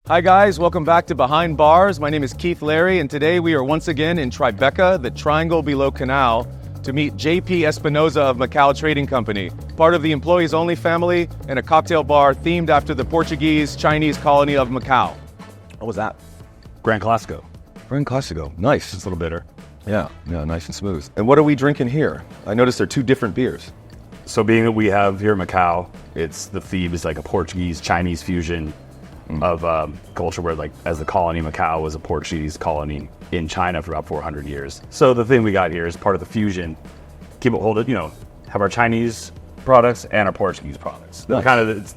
Hi guys, welcome back to Behind Bars. My name is Keith Larry, and today we are once again in TriBeCa, the Triangle Below Canal, to meet JP Espinoza of Macao Trading Company, part of the employees only family and a cocktail bar themed after the Portuguese Chinese colony of Macau. What was that? Grand Classico. Grand Classico, nice. It's a little bitter. Yeah, nice and smooth. And what are we drinking here? I noticed they're two different beers. So being that we have here in Macau, it's the theme is like a Portuguese Chinese fusion of culture where, like, as the colony, Macau was a Portuguese colony in China for about 400 years. So the thing we got here is part of the fusion. Keep it, hold it, have our Chinese products and our Portuguese products. They're kind of it's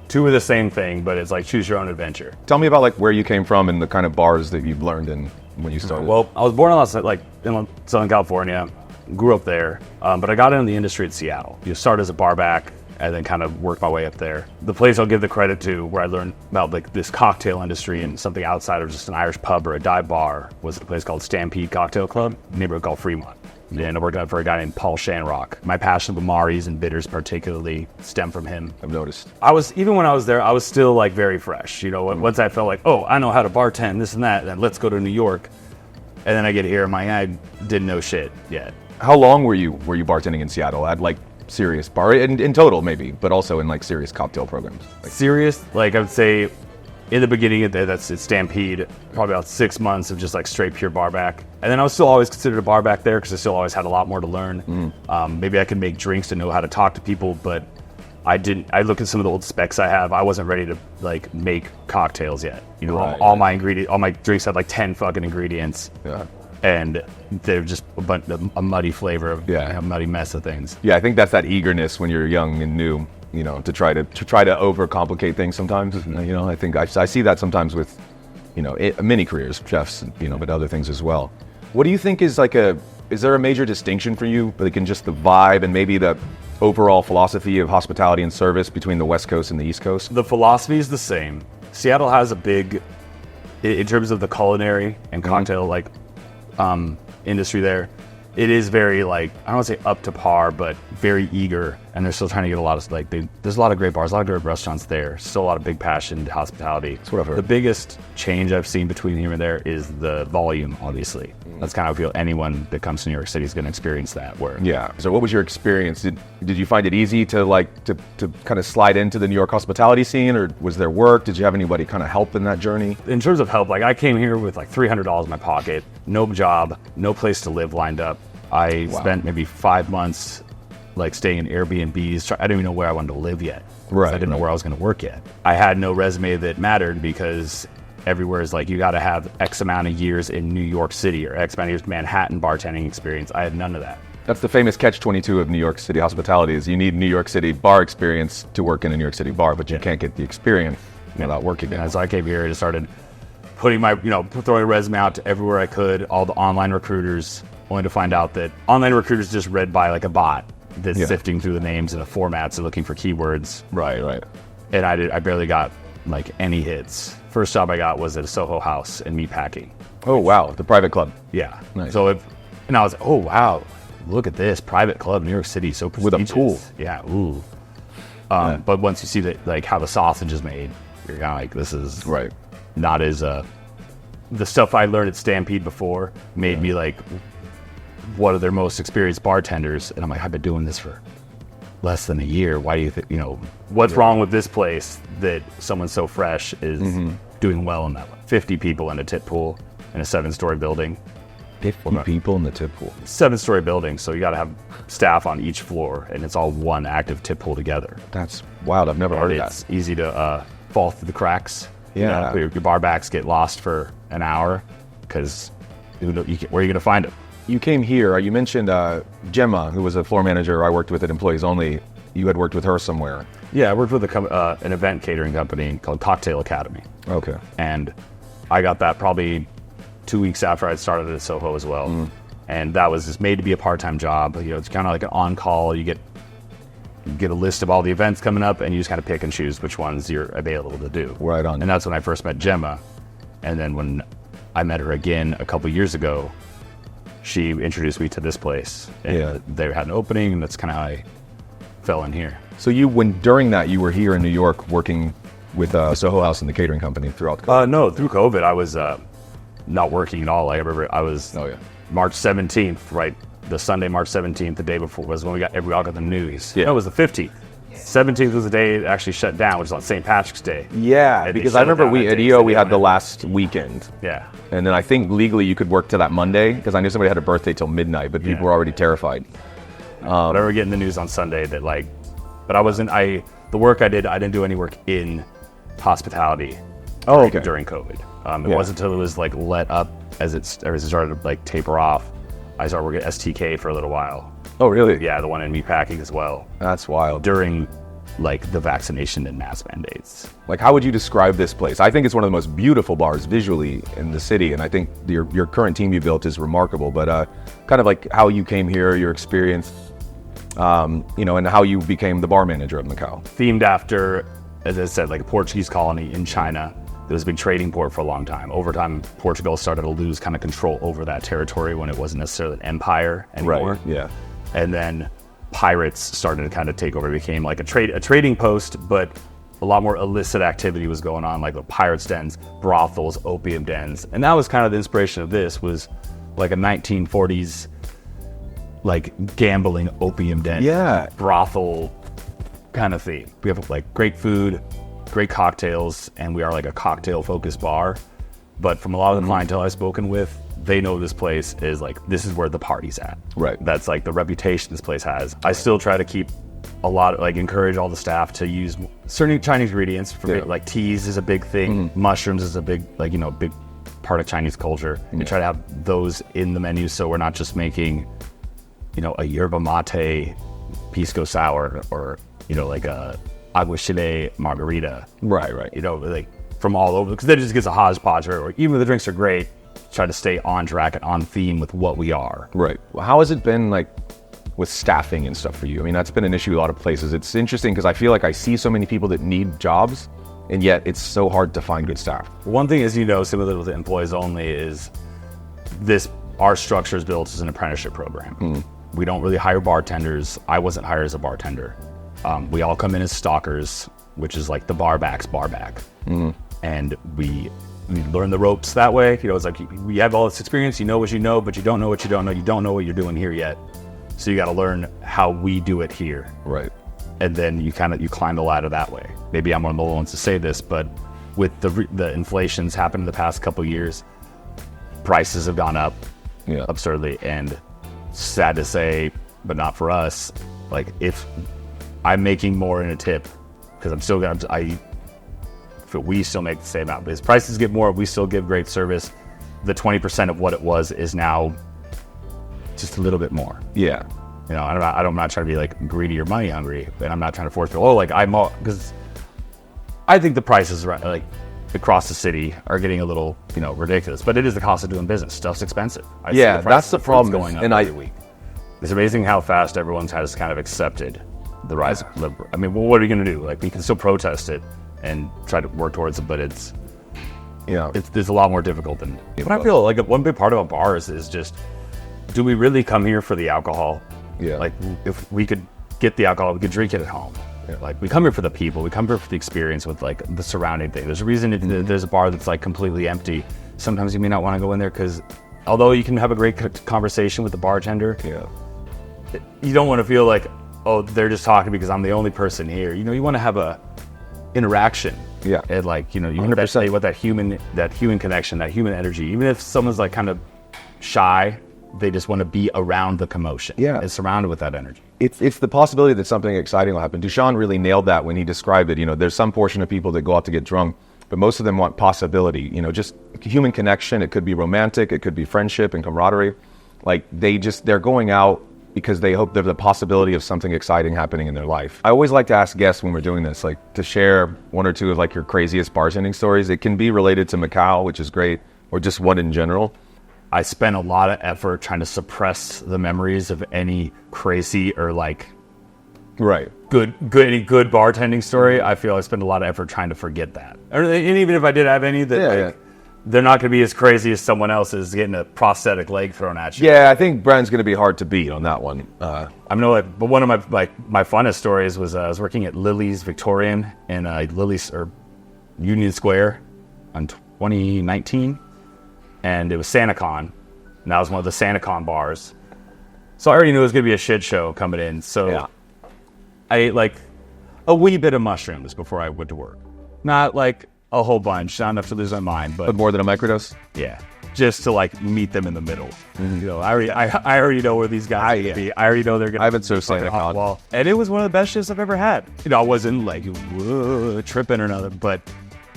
two of the same thing, but it's like choose your own adventure. Tell me about like where you came from and the kind of bars that you've learned in when you started. Well, I was born in Southern California, grew up there, but I got into the industry at Seattle. You start as a bar back and then kind of worked my way up there. The place I'll give the credit to where I learned about like this cocktail industry and something outside of just an Irish pub or a dive bar was a place called Stampede Cocktail Club, a neighborhood called Fremont. And I worked out for a guy named Paul Shanrock. My passion for Maris and bitters particularly stemmed from him. I've noticed. Even when I was there, I was still like very fresh. Once I felt like, oh, I know how to bartend, this and that, then let's go to New York. And then I get here and I didn't know shit yet. How long were you bartending in Seattle at like serious bar in total maybe, but also in like serious cocktail programs? Like, serious, like I would say in the beginning of that's at Stampede, probably about 6 months of just like straight pure bar back. And then I was still always considered a bar back there because I still always had a lot more to learn. Maybe I could make drinks to know how to talk to people, but I didn't. I look at some of the old specs I have. I wasn't ready to like make cocktails yet. All my drinks had like 10 fucking ingredients. Yeah. And they're just a muddy flavor of a muddy mess of things. Yeah, I think that's that eagerness when you're young and new, to try to overcomplicate things sometimes. I think I see that sometimes with, many careers, chefs, but other things as well. What do you think is is there a major distinction for you, like in just the vibe and maybe the overall philosophy of hospitality and service between the West Coast and the East Coast? The philosophy is the same. Seattle has a big, in terms of the culinary and cocktail industry there, it is very I don't want to say up to par, but very eager, and they're still trying to get a lot of there's a lot of great bars, a lot of great restaurants there, still a lot of big passion to hospitality. That's what I've heard. The biggest change I've seen between here and there is the volume, obviously. That's kind of I feel anyone that comes to New York City is going to experience that. So what was your experience? Did you find it easy to kind of slide into the New York hospitality scene, or was there work? Did you have anybody kind of help in that journey? In terms of help, I came here with $300 in my pocket, no job, no place to live lined up. I spent maybe 5 months staying in Airbnbs. I didn't even know where I wanted to live yet. I didn't know where I was going to work yet. I had no resume that mattered because everywhere is you got to have X amount of years in New York City or X amount of years Manhattan bartending experience. I had none of that. That's the famous catch-22 of New York City hospitality is you need New York City bar experience to work in a New York City bar, but you can't get the experience without working there. And as I came here, I just started putting throwing a resume out to everywhere I could, all the online recruiters, only to find out that online recruiters just read by a bot that's sifting through the names in a format, so looking for keywords. Right. And I barely got any hits. First job I got was at a Soho House in meatpacking. Oh wow, the private club. Yeah. Nice. And I was oh wow, look at this private club, New York City, so prestigious. With a pool. Yeah. Ooh. But once you see that how the sausage is made, you're kind of this is not as the stuff I learned at Stampede before made me one of their most experienced bartenders, and I'm I've been doing this for less than a year. Why do you think, what's wrong with this place that someone so fresh is doing well in that way? 50 people in a tip pool in a 7-story building. 50 people in the tip pool. 7-story building, so you got to have staff on each floor, and it's all one active tip pool together. That's wild. I've never heard of that. It's easy to fall through the cracks. Yeah. Your bar backs get lost for an hour because where are you going to find them? You came here, you mentioned Gemma, who was a floor manager I worked with at Employees Only. You had worked with her somewhere. Yeah, I worked with an event catering company called Cocktail Academy. Okay. And I got that probably 2 weeks after I'd started at Soho as well. And that was just made to be a part-time job. It's kind of like an on-call. You get a list of all the events coming up, and you just kind of pick and choose which ones you're available to do. Right on. And that's when I first met Gemma. And then when I met her again a couple years ago, she introduced me to this place. And they had an opening, and that's kind of how I fell in here. So during that, you were here in New York working with Soho House and the catering company throughout COVID? No, through COVID, I was not working at all. I remember I was March 17th, right? The Sunday, March 17th, the day before was when we all got the news. Yeah. No, it was the 15th. 17th was the day it actually shut down, which was on St. Patrick's Day. Yeah, because I remember at EO we had the last weekend. Yeah. And then I think legally you could work to that Monday, because I knew somebody had a birthday till midnight, but people were already terrified. But I remember getting the news on Sunday that but the work I didn't do any work in hospitality during COVID. It wasn't until it was let up as it started to taper off. I started working at STK for a little while. Oh, really? Yeah, the one in meatpacking as well. That's wild. During the vaccination and mask mandates. How would you describe this place? I think it's one of the most beautiful bars visually in the city, and I think your current team you built is remarkable. But kind of how you came here, your experience, and how you became the bar manager of Macao. Themed after, as I said, a Portuguese colony in China that has been trading port for a long time. Over time, Portugal started to lose kind of control over that territory when it wasn't necessarily an empire anymore. Right. Yeah. And then pirates started to kind of take over. It became a trading post, but a lot more illicit activity was going on, the pirates' dens, brothels, opium dens. And that was kind of the inspiration of this, was a 1940s gambling opium den, brothel kind of theme. We have great food, great cocktails, and we are a cocktail focused bar. But from a lot of the clientele I've spoken with, they know this place is this is where the party's at. Right. That's the reputation this place has. I still try to keep a lot of, encourage all the staff to use certain Chinese ingredients. For me, teas is a big thing. Mushrooms is a big, big part of Chinese culture. We try to have those in the menu, so we're not just making, a yerba mate pisco sour or, a aguachile margarita. Right. From all over, because then it just gets a hodgepodge. Or even if the drinks are great, try to stay on track and on theme with what we are. Right. Well, how has it been with staffing and stuff for you? I mean, that's been an issue a lot of places. It's interesting because I feel I see so many people that need jobs, and yet it's so hard to find good staff. One thing is, similar with the employees only, is our structure is built as an apprenticeship program. We don't really hire bartenders. I wasn't hired as a bartender. We all come in as stalkers, which is the barback's barback. And we learn the ropes that way. It's we have all this experience, you know what you know, but you don't know what you don't know. You don't know what you're doing here yet. So you got to learn how we do it here. Right. And then you climb the ladder that way. Maybe I'm one of the ones to say this, but with the inflation's happened in the past couple of years, prices have gone up absurdly. And sad to say, but not for us, if I'm making more in a tip, because I'm still we still make the same amount, but as prices get more, we still give great service. The 20% of what it was is now just a little bit more. Yeah. I'm not trying to be greedy or money hungry, but I'm not trying to force people. Because I think the prices across the city are getting a little, ridiculous. But it is the cost of doing business. Stuff's expensive. That's the problem. Going up every week. It's amazing how fast everyone has kind of accepted the rise of liberal. I mean, what are you going to do? We can still protest it and try to work towards it, but it's a lot more difficult than. But I feel one big part of a bar is just, do we really come here for the alcohol? Yeah. If we could get the alcohol, we could drink it at home. Yeah. We come here for the people. We come here for the experience with the surrounding thing. There's a reason there's a bar that's completely empty. Sometimes you may not want to go in there because, although you can have a great conversation with the bartender, you don't want to feel oh, they're just talking because I'm the only person here. You want to have a interaction. Yeah. And you want that human connection, that human energy. Even if someone's kind of shy, they just want to be around the commotion. Yeah. And surrounded with that energy. It's the possibility that something exciting will happen. Dushan really nailed that when he described it. There's some portion of people that go out to get drunk, but most of them want possibility, just human connection. It could be romantic, it could be friendship and camaraderie. They're going out because they hope there's a possibility of something exciting happening in their life. I always like to ask guests when we're doing this, to share one or two of your craziest bartending stories. It can be related to Macau, which is great, or just one in general. I spent a lot of effort trying to suppress the memories of any crazy or good bartending story. I feel I spent a lot of effort trying to forget that. And even if I did have any they're not going to be as crazy as someone else is getting a prosthetic leg thrown at you. Yeah, I think Brand's going to be hard to beat on that one. but one of my funnest stories was I was working at Lily's Victorian, and Lily's, or Union Square in 2019, and it was SantaCon, and that was one of the SantaCon bars. So I already knew it was going to be a shit show coming in. So I ate like a wee bit of mushrooms before I went to work. Not like a whole bunch, not enough to lose my mind, but more than a microdose? Yeah. Just to like meet them in the middle. You know, I already know where these guys are going to be. I already know they're going to I've been so SantaCon. And it was one of the best shifts I've ever had. You know, I wasn't like tripping or nothing, but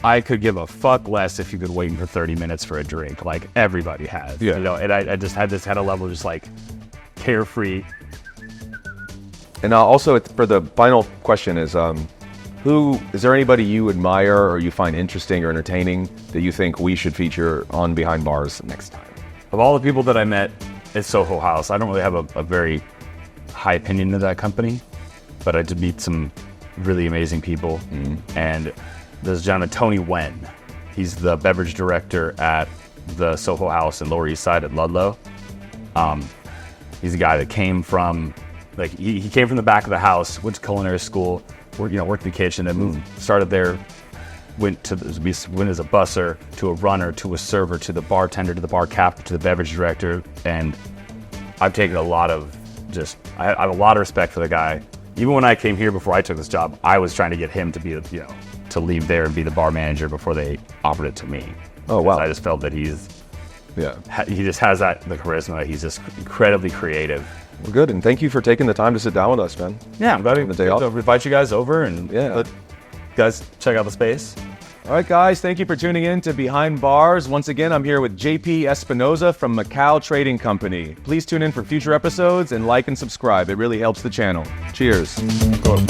I could give a fuck less if you could wait for 30 minutes for a drink, like everybody has. Yeah. You know, and I just had a level of just like carefree. And also, for the final question is, is there anybody you admire or you find interesting or entertaining that you think we should feature on Behind Bars next time? Of all the people that I met at Soho House, I don't really have a very high opinion of that company, but I did meet some really amazing people. And there's a gentleman, Tony Wen. He's the beverage director at the Soho House in Lower East Side at Ludlow. He's a guy that came from, like, he came from the back of the house, went to culinary school, worked in the kitchen, and started there, went as a busser, to a runner, to a server, to the bartender, to the bar captain, to the beverage director. And I've taken I have a lot of respect for the guy. Even when I came here before I took this job, I was trying to get him to be, to leave there and be the bar manager before they offered it to me. Oh, wow. I just felt that he just has the charisma. He's just incredibly creative. Well, good, and thank you for taking the time to sit down with us, man. Yeah, I'm glad to day off. invite you guys over and let you guys check out the space. All right, guys, thank you for tuning in to Behind Bars. Once again, I'm here with JP Espinoza from Macao Trading Company. Please tune in for future episodes and like and subscribe. It really helps the channel. Cheers. Cool.